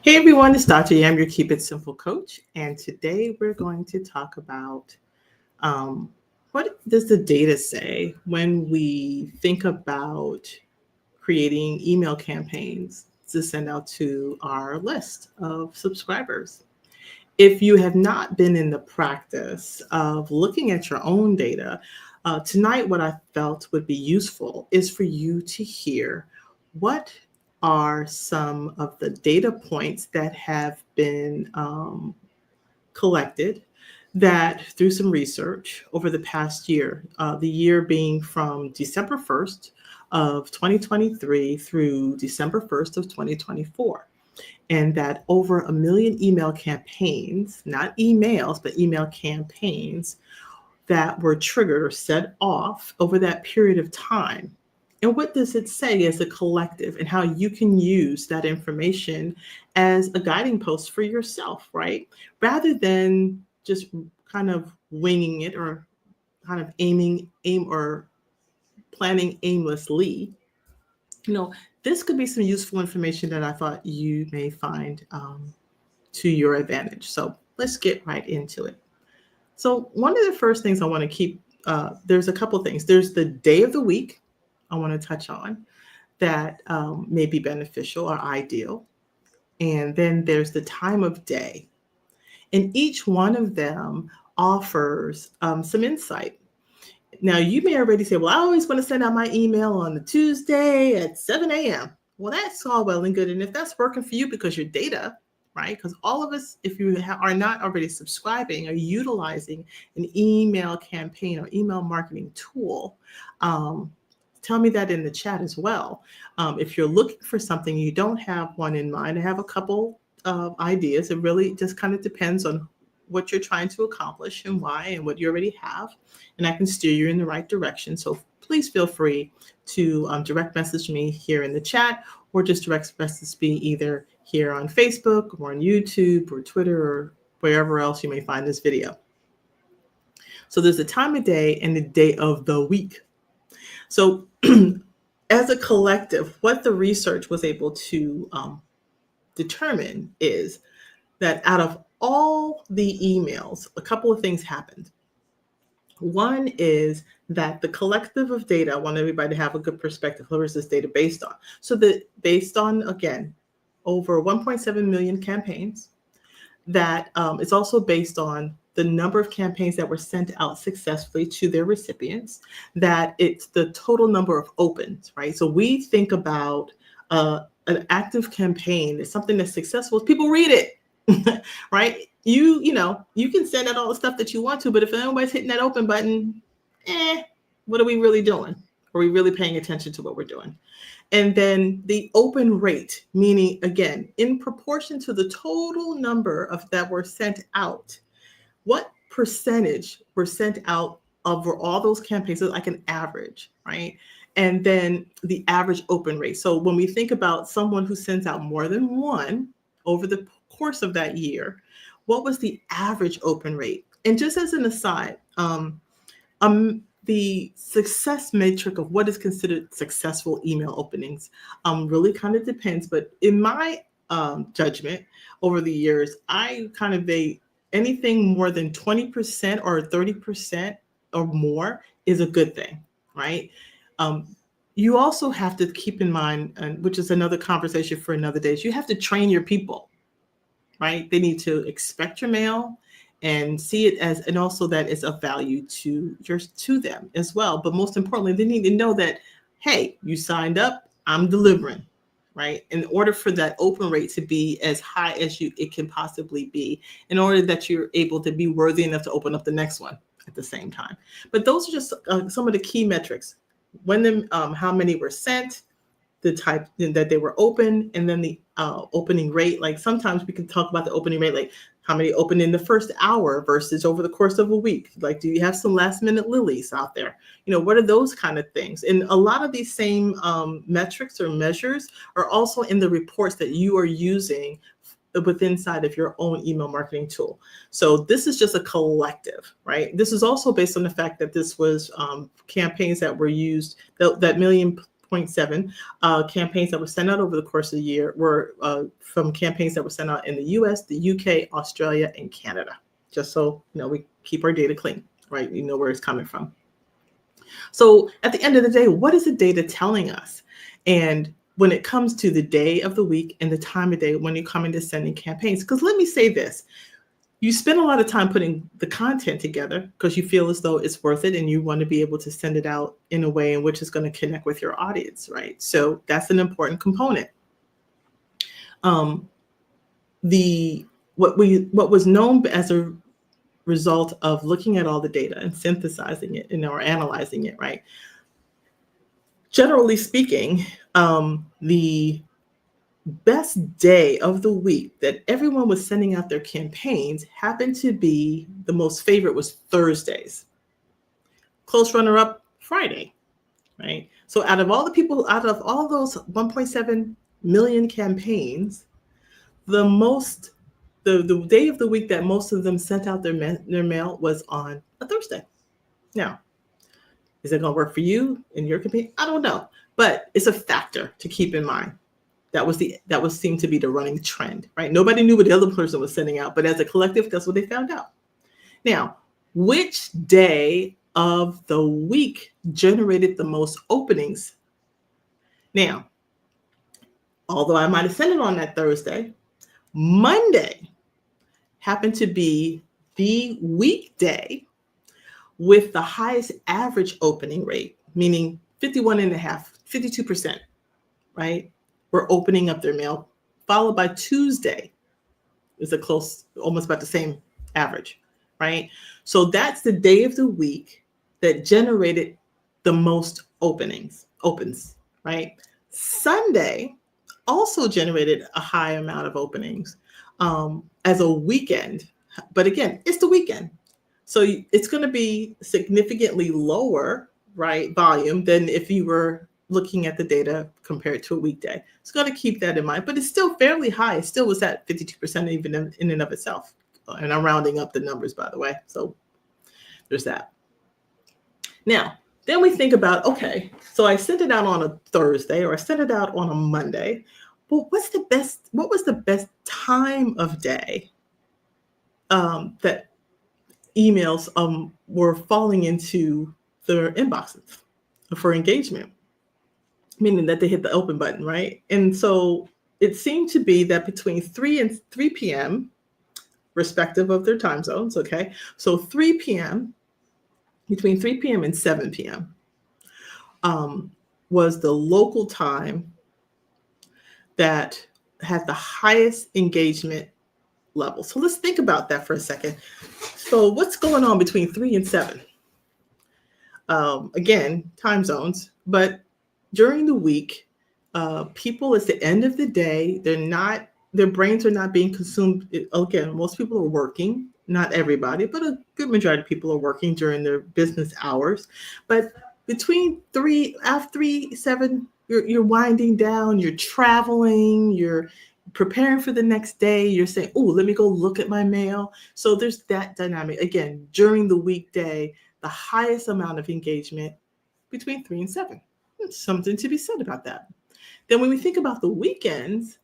Hey everyone, it's Dr. Yam, your Keep It Simple coach, and today we're going to talk about um, what does the data say when we think about creating email campaigns to send out to our list of subscribers. If you have not been in the practice of looking at your own data, tonight what I felt would be useful is for you to hear what are some of the data points that have been collected that through some research over the past year, the year being from December 1st of 2023 through December 1st of 2024, and that over 1 million email campaigns, not emails, but email campaigns that were triggered or set off over that period of time. And what does it say as a collective, and how you can use that information as a guiding post for yourself, right? Rather than just kind of winging it or kind of aim or planning aimlessly. You know, this could be some useful information that I thought you may find to your advantage. So let's get right into it. So one of the first things I want to keep, there's a couple things. There's the day of the week I want to touch on that may be beneficial or ideal. And then there's the time of day. And each one of them offers some insight. Now, you may already say, well, I always want to send out my email on a Tuesday at 7 a.m. Well, that's all well and good. And if that's working for you because your data, right? Because all of us, if you are not already subscribing or utilizing an email campaign or email marketing tool, tell me that in the chat as well. If you're looking for something, you don't have one in mind, I have a couple of ideas. It really just kind of depends on what you're trying to accomplish and why and what you already have. And I can steer you in the right direction. So please feel free to direct message me here in the chat, or just direct message me either here on Facebook or on YouTube or Twitter or wherever else you may find this video. So there's a time of day and the day of the week. So as a collective, what the research was able to determine is that out of all the emails, a couple of things happened. One is that the collective of data, I want everybody to have a good perspective. Who is this data based on? So based on, again, over 1.7 million campaigns, that it's also based on the number of campaigns that were sent out successfully to their recipients, that it's the total number of opens, right? So we think about an active campaign as something that's successful. People read it, right? You know, you can send out all the stuff that you want to, but if anybody's hitting that open button, what are we really doing? Are we really paying attention to what we're doing? And then the open rate, meaning, again, in proportion to the total number of that were sent out, what percentage were sent out over all those campaigns? So like an average, right? And then the average open rate. So when we think about someone who sends out more than one over the course of that year, what was the average open rate? And just as an aside, the success metric of what is considered successful email openings really kind of depends. But in my judgment over the years, I kind of anything more than 20% or 30% or more is a good thing, right? You also have to keep in mind, and which is another conversation for another day, is you have to train your people, right? They need to expect your mail and see it as, and also that it's of value to them as well. But most importantly, they need to know that, hey, you signed up, I'm delivering, right? In order for that open rate to be as high as it can possibly be, in order that you're able to be worthy enough to open up the next one at the same time. But those are just some of the key metrics. How many were sent, the type that they were open, and then the opening rate. Like sometimes we can talk about the opening rate, like how many open in the first hour versus over the course of a week. Like, do you have some last minute lilies out there? You know, what are those kind of things? And a lot of these same metrics or measures are also in the reports that you are using inside of your own email marketing tool. So this is just a collective, right? This is also based on the fact that this was campaigns that were used, that million 1.7 campaigns that were sent out over the course of the year were from campaigns that were sent out in the US, the UK, Australia, and Canada. Just so we keep our data clean, right? You know where it's coming from. So at the end of the day, what is the data telling us? And when it comes to the day of the week and the time of day when you're coming to sending campaigns, because let me say this, you spend a lot of time putting the content together because you feel as though it's worth it and you want to be able to send it out in a way in which it's going to connect with your audience, right? So that's an important component. What was known as a result of looking at all the data and synthesizing it or analyzing it, right? Generally speaking, the best day of the week that everyone was sending out their campaigns happened to be, the most favorite was Thursdays. Close runner-up, Friday, right? So out of all the people, out of all those 1.7 million campaigns, the day of the week that most of them sent out their mail was on a Thursday. Now, is it going to work for you in your campaign? I don't know, but it's a factor to keep in mind. That seemed to be the running trend, right? Nobody knew what the other person was sending out, but as a collective, that's what they found out. Now, which day of the week generated the most openings? Now, although I might have sent it on that Thursday, Monday happened to be the weekday with the highest average opening rate, meaning 52%, right? Were opening up their mail, followed by Tuesday is a close, almost about the same average, right? So that's the day of the week that generated the most opens, right? Sunday also generated a high amount of openings as a weekend, but again, it's the weekend. So it's going to be significantly lower, right, volume than if you were looking at the data compared to a weekday. It's going to keep that in mind, but it's still fairly high. It still was at 52% even in and of itself. And I'm rounding up the numbers, by the way. So there's that. Now, then we think about, okay, so I sent it out on a Thursday or I sent it out on a Monday. But what was the best time of day that emails were falling into their inboxes for engagement, meaning that they hit the open button, right? And so it seemed to be that between 3 p.m., respective of their time zones, okay? So 3 p.m., between 3 p.m. and 7 p.m. Was the local time that had the highest engagement level. So let's think about that for a second. So what's going on between 3 and 7? Again, time zones, but during the week, people at the end of the day, their brains are not being consumed. Again, most people are working, not everybody, but a good majority of people are working during their business hours. But between 7, you're winding down, you're traveling, you're preparing for the next day, you're saying, oh, let me go look at my mail. So there's that dynamic. Again, during the weekday, the highest amount of engagement between 3 and 7. There's something to be said about that. Then when we think about the weekends,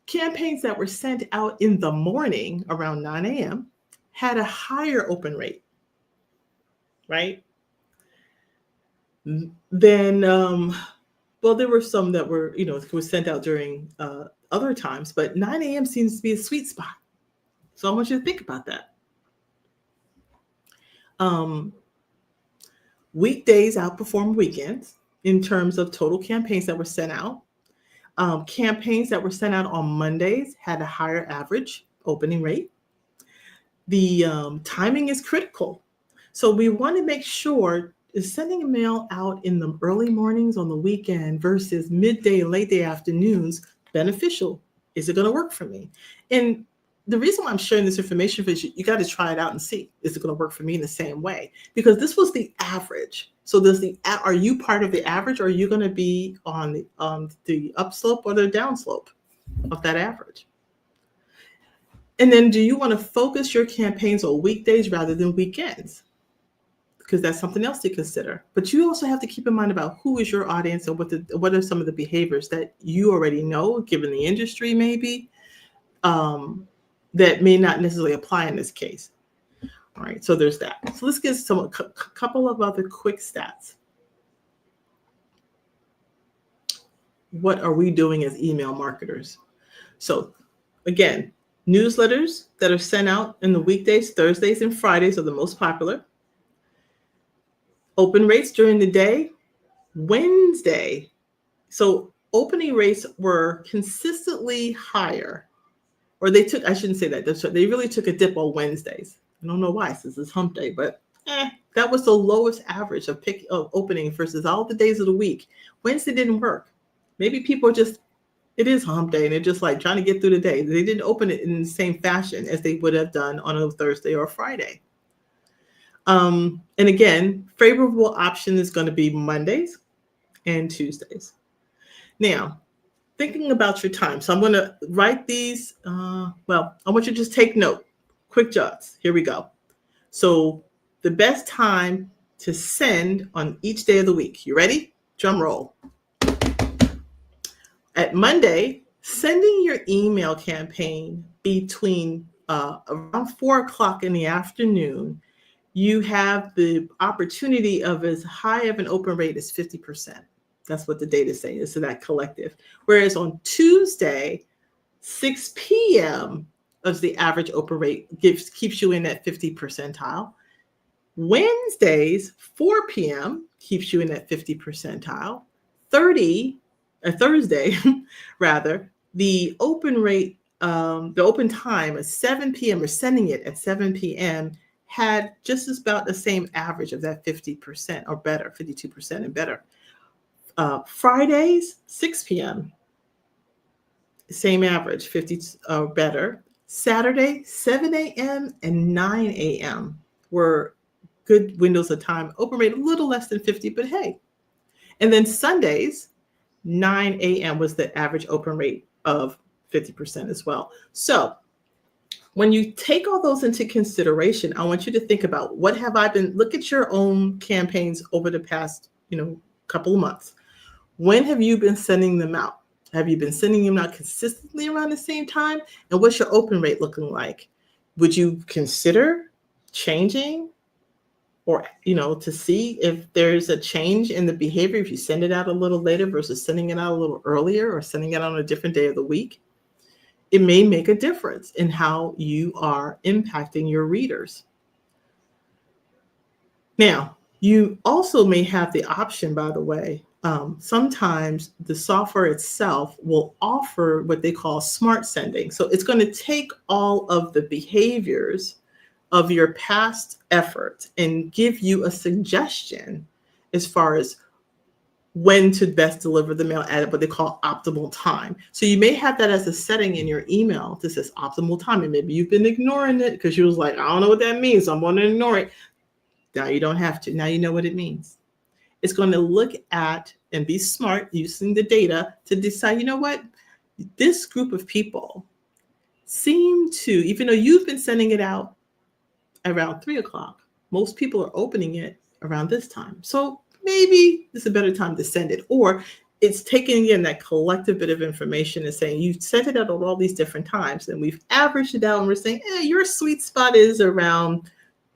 campaigns that were sent out in the morning around 9 a.m. had a higher open rate, right? Then, well, there were some that were sent out during other times, but 9 a.m. seems to be a sweet spot. So I want you to think about that. Weekdays outperform weekends in terms of total campaigns that were sent out. Campaigns that were sent out on Mondays had a higher average opening rate. The timing is critical. So we want to make sure, is sending a mail out in the early mornings on the weekend versus midday and late day afternoons beneficial? Is it going to work for me? And the reason why I'm sharing this information is you got to try it out and see, is it going to work for me in the same way? Because this was the average. So are you part of the average, or are you going to be on the upslope or the downslope of that average? And then do you want to focus your campaigns on weekdays rather than weekends? because that's something else to consider. But you also have to keep in mind about who is your audience and what are some of the behaviors that you already know, given the industry maybe, that may not necessarily apply in this case. All right, so there's that. So let's get a couple of other quick stats. What are we doing as email marketers? So again, newsletters that are sent out in the weekdays, Thursdays and Fridays are the most popular. Open rates during the day, Wednesday. So opening rates were consistently higher, or I shouldn't say that. They really took a dip on Wednesdays. I don't know why, since it's hump day, but that was the lowest average of opening versus all the days of the week. Wednesday didn't work. Maybe people it is hump day and they're just like trying to get through the day. They didn't open it in the same fashion as they would have done on a Thursday or a Friday. And again, favorable option is going to be Mondays and Tuesdays. Now, thinking about your time. So I'm going to write these. I want you to just take note. Quick jots. Here we go. So the best time to send on each day of the week. You ready? Drum roll. At Monday, sending your email campaign between around 4 o'clock in the afternoon, you have the opportunity of as high of an open rate as 50%. That's what the data is saying. So that collective. Whereas on Tuesday, 6 p.m. is the average open rate, keeps you in that 50 percentile. Wednesdays, 4 p.m. keeps you in that 50 percentile. Thursday, rather, the open rate, the open time at 7 p.m. or sending it at 7 p.m. had just about the same average of that 50% or better, 52% and better. Fridays, 6 p.m. Same average, 50 or better. Saturday, 7 a.m. and 9 a.m. were good windows of time. Open rate a little less than 50, but hey. And then Sundays, 9 a.m. was the average open rate of 50% as well. So when you take all those into consideration, I want you to think about look at your own campaigns over the past, couple of months. When have you been sending them out? Have you been sending them out consistently around the same time? And what's your open rate looking like? Would you consider changing or, to see if there's a change in the behavior if you send it out a little later versus sending it out a little earlier or sending it on a different day of the week? It may make a difference in how you are impacting your readers. Now, you also may have the option, by the way, sometimes the software itself will offer what they call smart sending. So it's going to take all of the behaviors of your past effort and give you a suggestion as far as when to best deliver the mail at what they call optimal time. So you may have that as a setting in your email that says optimal time, and maybe you've been ignoring it because you was like, I don't know what that means, so I'm going to ignore it. Now you don't have to. Now you know what it means. It's going to look at and be smart using the data to decide, what, this group of people seem to, even though you've been sending it out around 3 o'clock, most people are opening it around this time. So maybe it's a better time to send it. Or it's taking in that collective bit of information and saying, you've sent it out at all these different times, and we've averaged it out, and we're saying, your sweet spot is around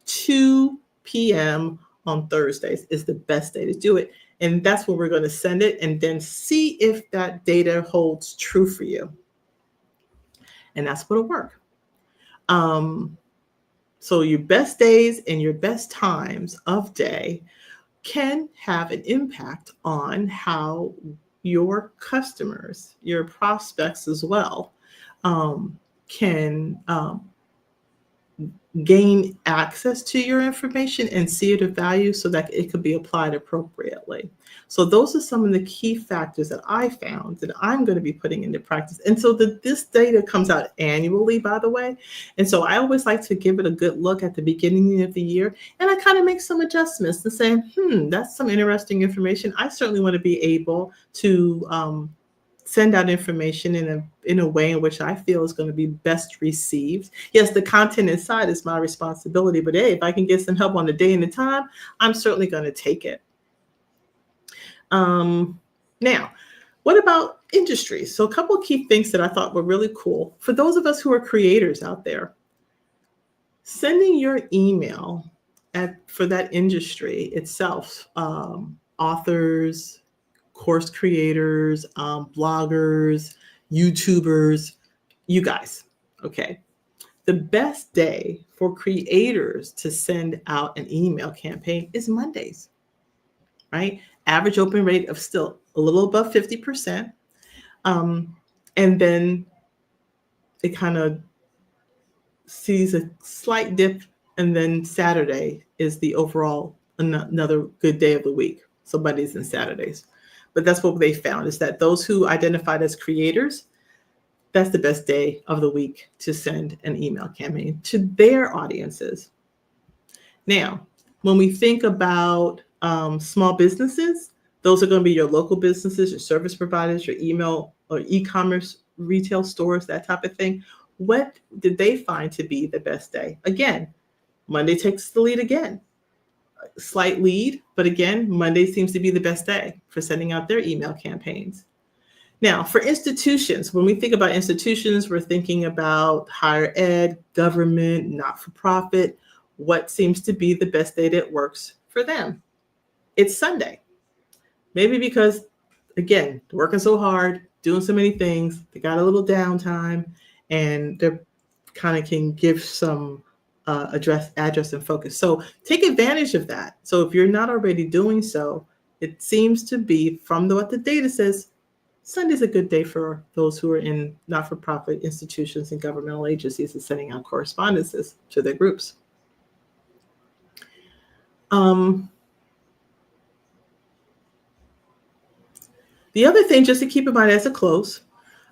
2 p.m. on Thursdays is the best day to do it. And that's where we're going to send it and then see if that data holds true for you. And that's what'll work. So your best days and your best times of day can have an impact on how your customers, your prospects as well, can gain access to your information and see it of value so that it could be applied appropriately. So those are some of the key factors that I found that I'm going to be putting into practice. And so this data comes out annually, by the way. And so I always like to give it a good look at the beginning of the year. And I kind of make some adjustments and say, that's some interesting information. I certainly want to be able to send out information in a way in which I feel is going to be best received. Yes, the content inside is my responsibility, but hey, if I can get some help on the day and the time, I'm certainly going to take it. Now, what about industries? So a couple of key things that I thought were really cool. For those of us who are creators out there, sending your email for that industry itself, authors, course creators, bloggers, YouTubers, you guys, okay? The best day for creators to send out an email campaign is Mondays, right? Average open rate of still a little above 50%. And then it kind of sees a slight dip, and then Saturday is the overall another good day of the week. So Mondays and Saturdays. But that's what they found, is that those who identified as creators, that's the best day of the week to send an email campaign to their audiences. Now, when we think about small businesses, those are going to be your local businesses, your service providers, your email or e-commerce retail stores, that type of thing. What did they find to be the best day? Again, Monday takes the lead again. Slight lead, but again, Monday seems to be the best day for sending out their email campaigns. Now, for institutions, when we think about institutions, we're thinking about higher ed, government, not-for-profit. What seems to be the best day that works for them? It's Sunday. Maybe because, again, they're working so hard, doing so many things, they got a little downtime, and they kind of can give some address and focus. So take advantage of that. So if you're not already doing so, it seems to be from what the data says, Sunday's a good day for those who are in not-for-profit institutions and governmental agencies and sending out correspondences to their groups. The other thing, just to keep in mind as a close,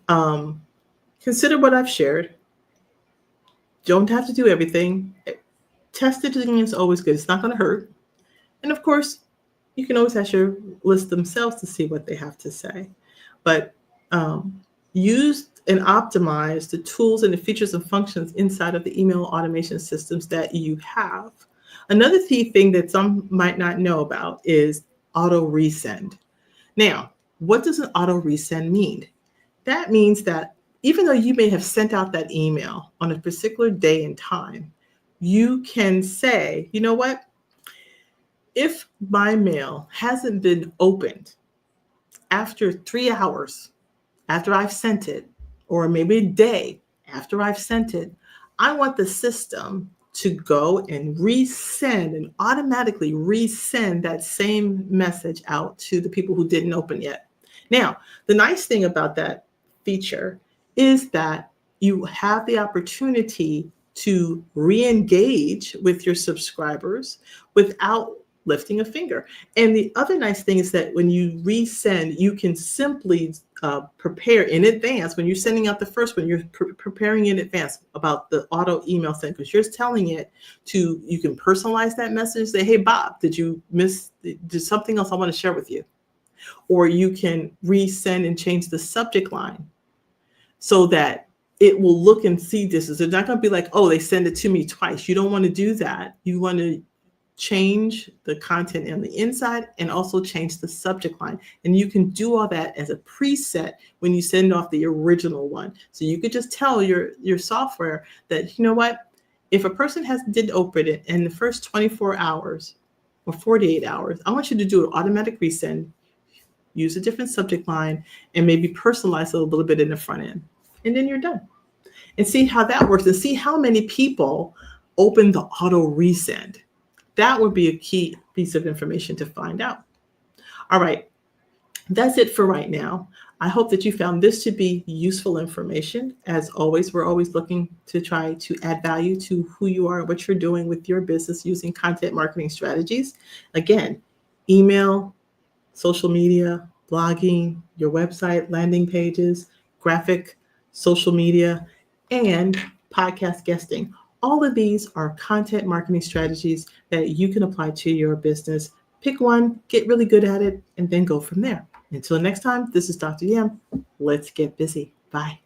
consider what I've shared. Don't have to do everything. Testing is always good. It's not going to hurt. And of course, you can always ask your list themselves to see what they have to say. But use and optimize the tools and the features and functions inside of the email automation systems that you have. Another key thing that some might not know about is auto resend. Now, what does an auto resend mean? That means that even though you may have sent out that email on a particular day and time, you can say, you know what? If my mail hasn't been opened after 3 hours after I've sent it, or maybe a day after I've sent it, I want the system to go and resend and automatically resend that same message out to the people who didn't open yet. Now, the nice thing about that feature is that you have the opportunity to re-engage with your subscribers without lifting a finger. And the other nice thing is that when you resend, you can simply prepare in advance. When you're sending out the first one, you're preparing in advance about the auto email send, because you're telling it to, you can personalize that message, say, hey, Bob, did something else I want to share with you? Or you can resend and change the subject line so that it will look and see this. It's not going to be like, oh, they send it to me twice. You don't want to do that. You want to change the content on the inside and also change the subject line. And you can do all that as a preset when you send off the original one. So you could just tell your software that, you know what, if a person didn't open it in the first 24 hours or 48 hours, I want you to do an automatic resend, use a different subject line, and maybe personalize it a little bit in the front end. And then you're done. And see how that works, and see how many people open the auto resend. That would be a key piece of information to find out. All right, that's it for right now. I hope that you found this to be useful information. As always, we're always looking to try to add value to who you are and what you're doing with your business using content marketing strategies. Again, email, social media, blogging, your website, landing pages, graphic, social media, and podcast guesting. All of these are content marketing strategies that you can apply to your business. Pick one, get really good at it, and then go from there. Until next time, this is Dr. Yam. Let's get busy. Bye.